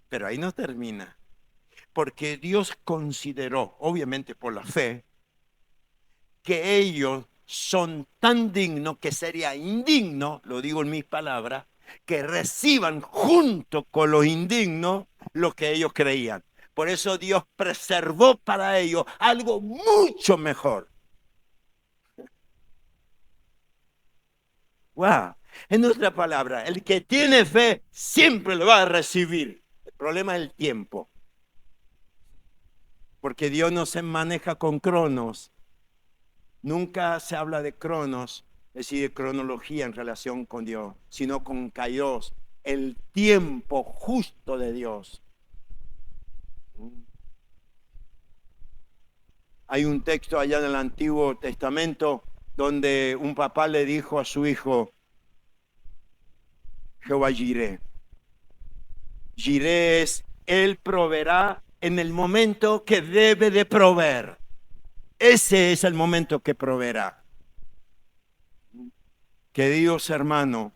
Pero ahí no termina. Porque Dios consideró, obviamente por la fe, que ellos son tan dignos que sería indigno, lo digo en mis palabras, que reciban junto con los indignos lo que ellos creían. Por eso Dios preservó para ellos algo mucho mejor. Wow. En otra palabra, el que tiene fe siempre lo va a recibir. El problema es el tiempo. Porque Dios no se maneja con cronos. Nunca se habla de cronos, es decir, de cronología en relación con Dios, sino con kairos, el tiempo justo de Dios. Hay un texto allá en el Antiguo Testamento donde un papá le dijo a su hijo, Jehová Jireh. Jireh es, él proveerá en el momento que debe de proveer. Ese es el momento que proveerá. Queridos hermanos,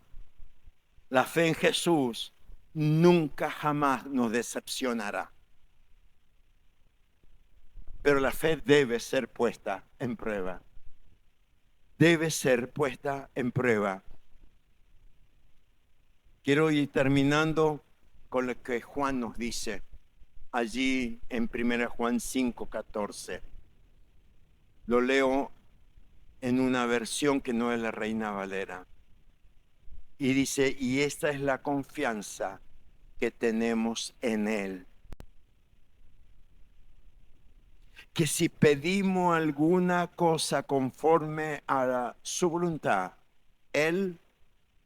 la fe en Jesús nunca jamás nos decepcionará. Pero la fe debe ser puesta en prueba. Debe ser puesta en prueba. Quiero ir terminando con lo que Juan nos dice allí en 1 Juan 5:14. Lo leo en una versión que no es la Reina Valera. Y dice, y esta es la confianza que tenemos en Él. Que si pedimos alguna cosa conforme a su voluntad, Él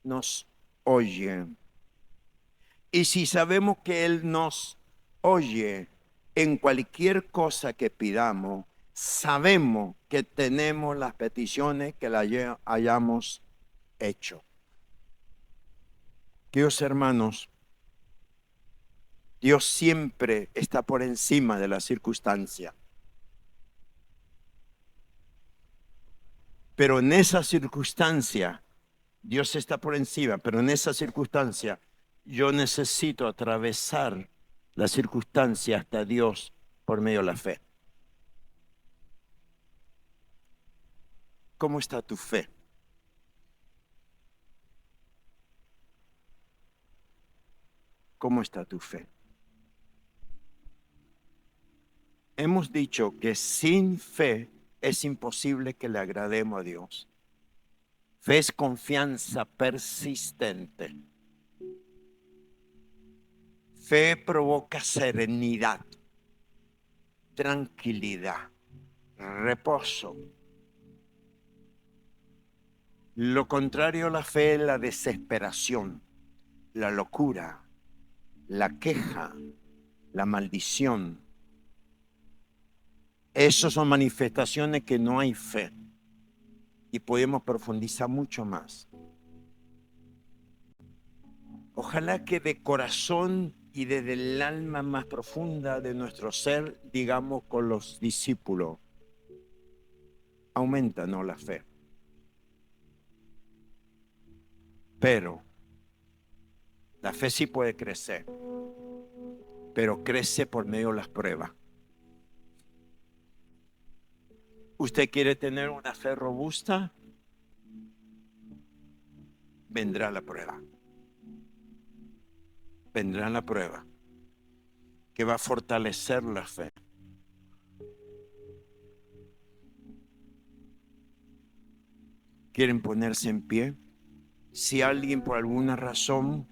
nos oye. Y si sabemos que Él nos oye en cualquier cosa que pidamos, sabemos que tenemos las peticiones que le hayamos hecho. Queridos hermanos, Dios siempre está por encima de la circunstancia. Pero en esa circunstancia, Dios está por encima, pero en esa circunstancia, yo necesito atravesar la circunstancia hasta Dios por medio de la fe. ¿Cómo está tu fe? ¿Cómo está tu fe? Hemos dicho que sin fe es imposible que le agrademos a Dios. Fe es confianza persistente. Fe provoca serenidad, tranquilidad, reposo. Lo contrario a la fe es la desesperación, la locura, la queja, la maldición. Esas son manifestaciones que no hay fe. Y podemos profundizar mucho más. Ojalá que de corazón y desde el alma más profunda de nuestro ser, digamos con los discípulos, aumentanos la fe. Pero la fe sí puede crecer, pero crece por medio de las pruebas. ¿Usted quiere tener una fe robusta? Vendrá la prueba. Vendrá la prueba que va a fortalecer la fe. ¿Quieren ponerse en pie? Si alguien por alguna razón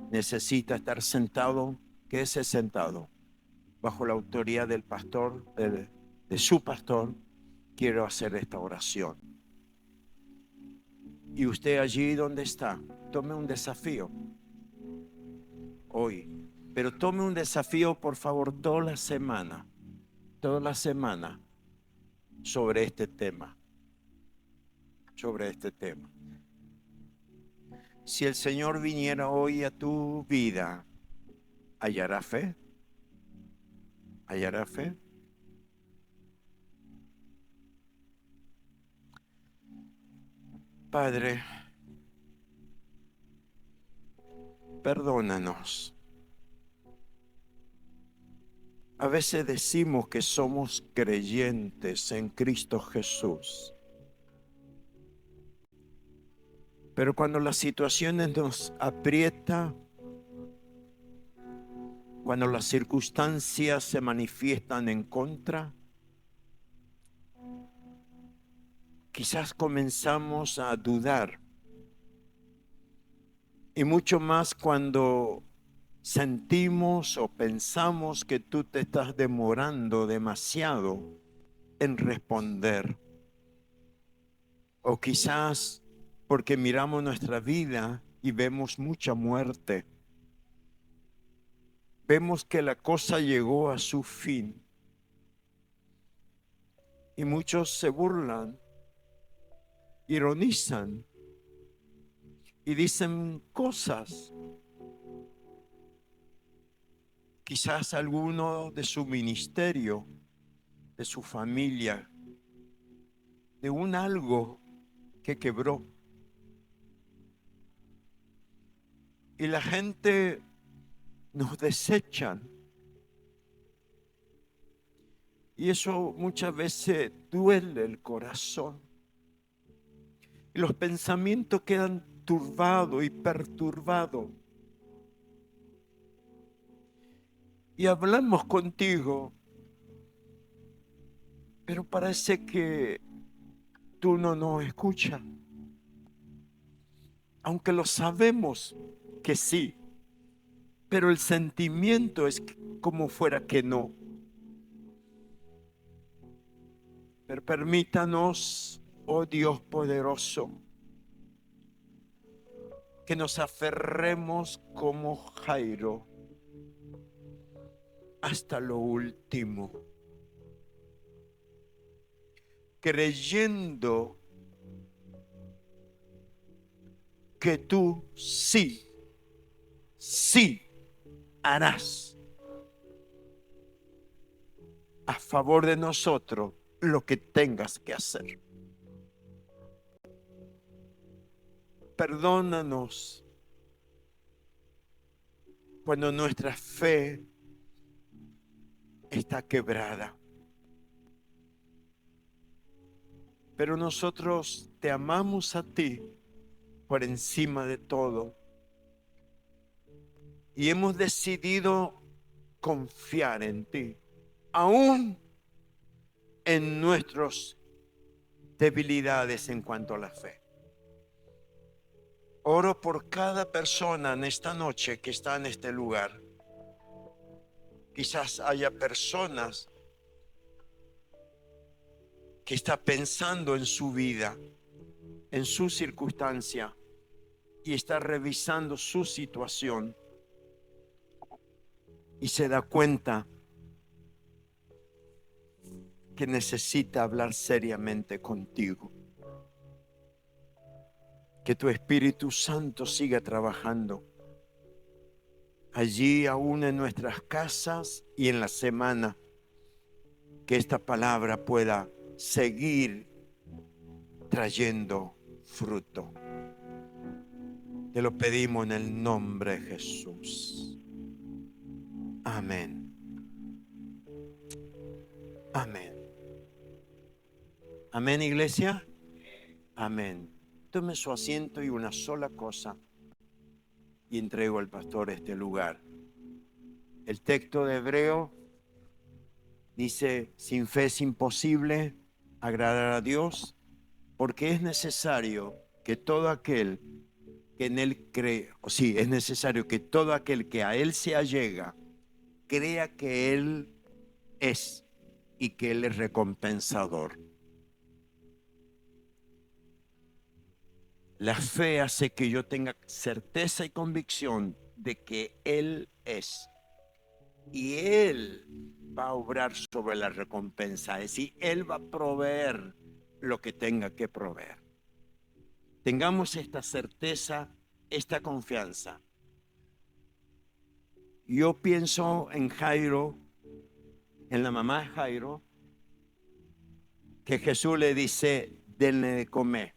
necesita estar sentado, quédese sentado bajo la autoridad del pastor, de su pastor. Quiero hacer esta oración. Y usted allí donde está, tome un desafío hoy, pero tome un desafío por favor toda la semana sobre este tema. Si el Señor viniera hoy a tu vida, ¿hallará fe? ¿Hallará fe? Padre, perdónanos. A veces decimos que somos creyentes en Cristo Jesús. Pero cuando las situaciones nos aprietan, cuando las circunstancias se manifiestan en contra, quizás comenzamos a dudar. Y mucho más cuando sentimos o pensamos que tú te estás demorando demasiado en responder. O quizás porque miramos nuestra vida y vemos mucha muerte. Vemos que la cosa llegó a su fin. Y muchos se burlan, ironizan y dicen cosas. Quizás alguno de su ministerio, de su familia, de un algo que quebró. Y la gente nos desechan. Y eso muchas veces duele el corazón. Y los pensamientos quedan turbados y perturbados. Y hablamos contigo, pero parece que tú no nos escuchas. Aunque lo sabemos que sí, pero el sentimiento es como fuera que no. Pero permítanos, oh Dios poderoso, que nos aferremos como Jairo hasta lo último, creyendo que tú sí harás a favor de nosotros lo que tengas que hacer. Perdónanos cuando nuestra fe está quebrada. Pero nosotros te amamos a ti por encima de todo. Y hemos decidido confiar en ti, aún en nuestras debilidades en cuanto a la fe. Oro por cada persona en esta noche que está en este lugar. Quizás haya personas que está pensando en su vida, en su circunstancia, y está revisando su situación y se da cuenta que necesita hablar seriamente contigo. Que tu Espíritu Santo siga trabajando allí, aún en nuestras casas y en la semana, que esta palabra pueda seguir trayendo fruto. Te lo pedimos en el nombre de Jesús. Amén. Amén. Amén, iglesia. Amén. Tome su asiento y una sola cosa y entrego al pastor este lugar. El texto de Hebreo dice: sin fe es imposible agradar a Dios, porque es necesario que todo aquel que en él cree, es necesario que todo aquel que a él se allega crea que él es y que él es recompensador. La fe hace que yo tenga certeza y convicción de que Él es. Y Él va a obrar sobre la recompensa. Es decir, Él va a proveer lo que tenga que proveer. Tengamos esta certeza, esta confianza. Yo pienso en Jairo, en la mamá de Jairo, que Jesús le dice: denle de comer.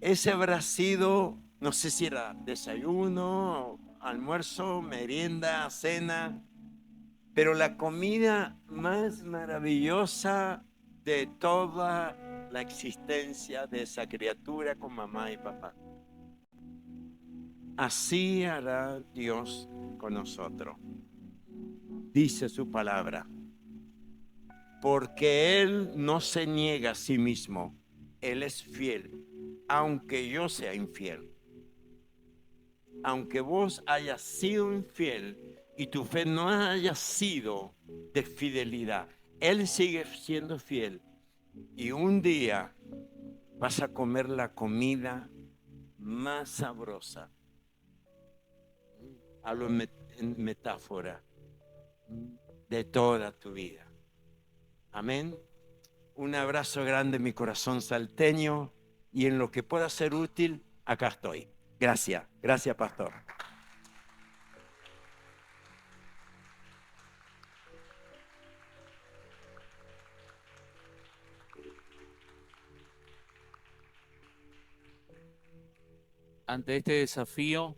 Ese habrá sido, no sé si era desayuno, almuerzo, merienda, cena, pero la comida más maravillosa de toda la existencia de esa criatura con mamá y papá. Así hará Dios con nosotros. Dice su palabra, porque Él no se niega a sí mismo, Él es fiel. Aunque yo sea infiel, aunque vos hayas sido infiel y tu fe no haya sido de fidelidad, Él sigue siendo fiel. Y un día vas a comer la comida más sabrosa, hablo en metáfora, de toda tu vida. Amén. Un abrazo grande en mi corazón salteño. Y en lo que pueda ser útil, acá estoy. Gracias, gracias, pastor. Ante este desafío,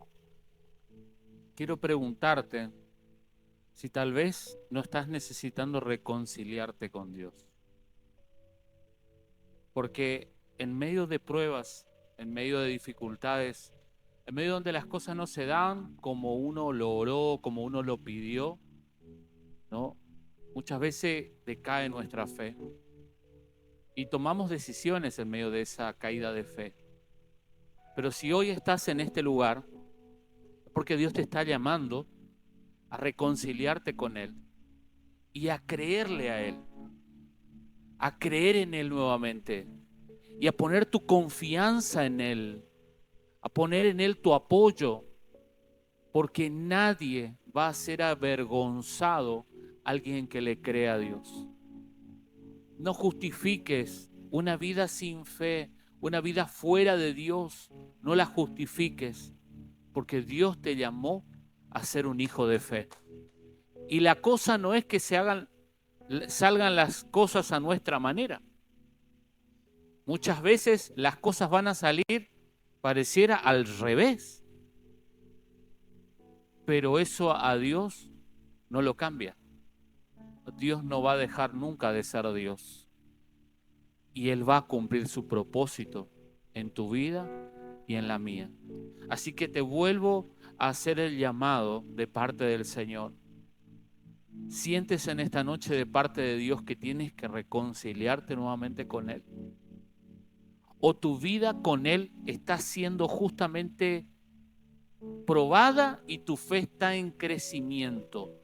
quiero preguntarte si tal vez no estás necesitando reconciliarte con Dios. Porque en medio de pruebas, en medio de dificultades, en medio donde las cosas no se dan como uno lo oró, como uno lo pidió, ¿no? Muchas veces decae nuestra fe y tomamos decisiones en medio de esa caída de fe. Pero si hoy estás en este lugar, es porque Dios te está llamando a reconciliarte con Él y a creerle a Él, a creer en Él nuevamente y a poner tu confianza en Él, a poner en Él tu apoyo, porque nadie va a ser avergonzado a alguien que le crea a Dios. No justifiques una vida sin fe, una vida fuera de Dios, no la justifiques, porque Dios te llamó a ser un hijo de fe. Y la cosa no es que salgan las cosas a nuestra manera. Muchas veces las cosas van a salir, pareciera al revés. Pero eso a Dios no lo cambia. Dios no va a dejar nunca de ser Dios. Y Él va a cumplir su propósito en tu vida y en la mía. Así que te vuelvo a hacer el llamado de parte del Señor. ¿Sientes en esta noche de parte de Dios que tienes que reconciliarte nuevamente con Él? ¿O tu vida con Él está siendo justamente probada y tu fe está en crecimiento?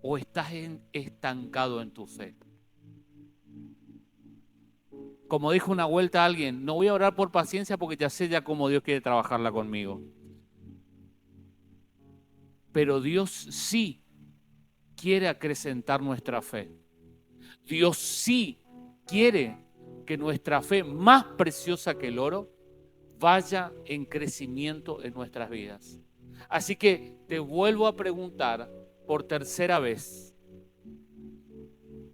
¿O estás estancado en tu fe? Como dijo una vuelta a alguien, no voy a orar por paciencia porque ya sé ya cómo Dios quiere trabajarla conmigo. Pero Dios sí quiere acrecentar nuestra fe. Dios sí quiere que nuestra fe, más preciosa que el oro, vaya en crecimiento en nuestras vidas. Así que te vuelvo a preguntar por tercera vez.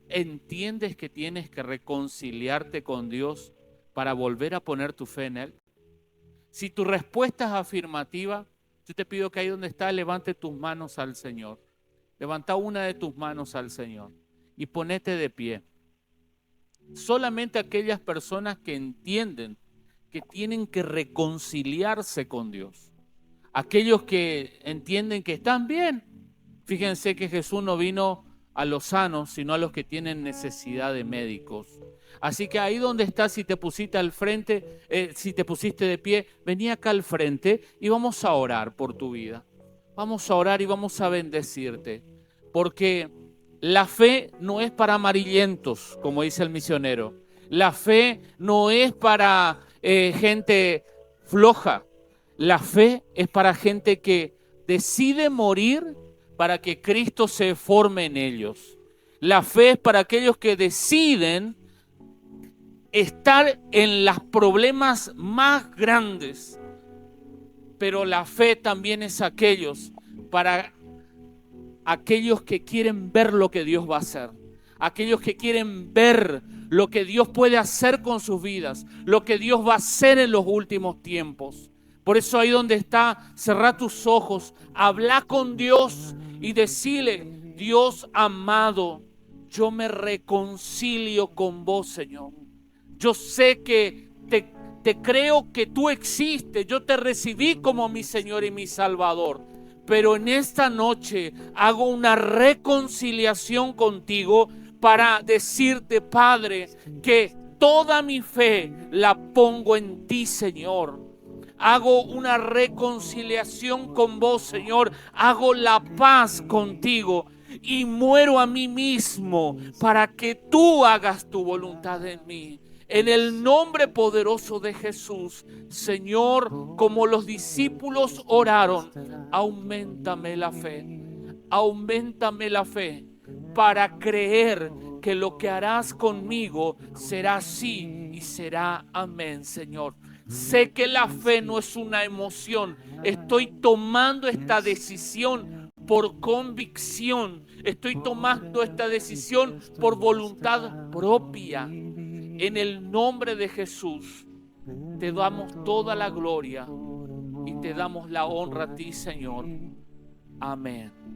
¿Entiendes que tienes que reconciliarte con Dios para volver a poner tu fe en Él? Si tu respuesta es afirmativa, yo te pido que ahí donde estás levante tus manos al Señor. Levanta una de tus manos al Señor y ponete de pie. Solamente aquellas personas que entienden que tienen que reconciliarse con Dios. Aquellos que entienden que están bien. Fíjense que Jesús no vino a los sanos, sino a los que tienen necesidad de médicos. Así que ahí donde estás, si te pusiste al frente, si te pusiste de pie, vení acá al frente y vamos a orar por tu vida. Vamos a orar y vamos a bendecirte. Porque la fe no es para amarillentos, como dice el misionero. La fe no es para gente floja. La fe es para gente que decide morir para que Cristo se forme en ellos. La fe es para aquellos que deciden estar en los problemas más grandes. Pero la fe también es para aquellos que quieren ver lo que Dios va a hacer. Aquellos que quieren ver lo que Dios puede hacer con sus vidas, lo que Dios va a hacer en los últimos tiempos. Por eso ahí donde está, cerrá tus ojos, habla con Dios y decile: Dios amado, yo me reconcilio con vos, Señor. Yo sé que te creo que tú existes, yo te recibí como mi Señor y mi Salvador. Pero en esta noche hago una reconciliación contigo para decirte, Padre, que toda mi fe la pongo en ti, Señor. Hago una reconciliación con vos, Señor. Hago la paz contigo y muero a mí mismo para que tú hagas tu voluntad en mí. En el nombre poderoso de Jesús, Señor, como los discípulos oraron, auméntame la fe para creer que lo que harás conmigo será sí y será amén, Señor. Sé que la fe no es una emoción, estoy tomando esta decisión por convicción, estoy tomando esta decisión por voluntad propia. En el nombre de Jesús, te damos toda la gloria y te damos la honra a ti, Señor. Amén.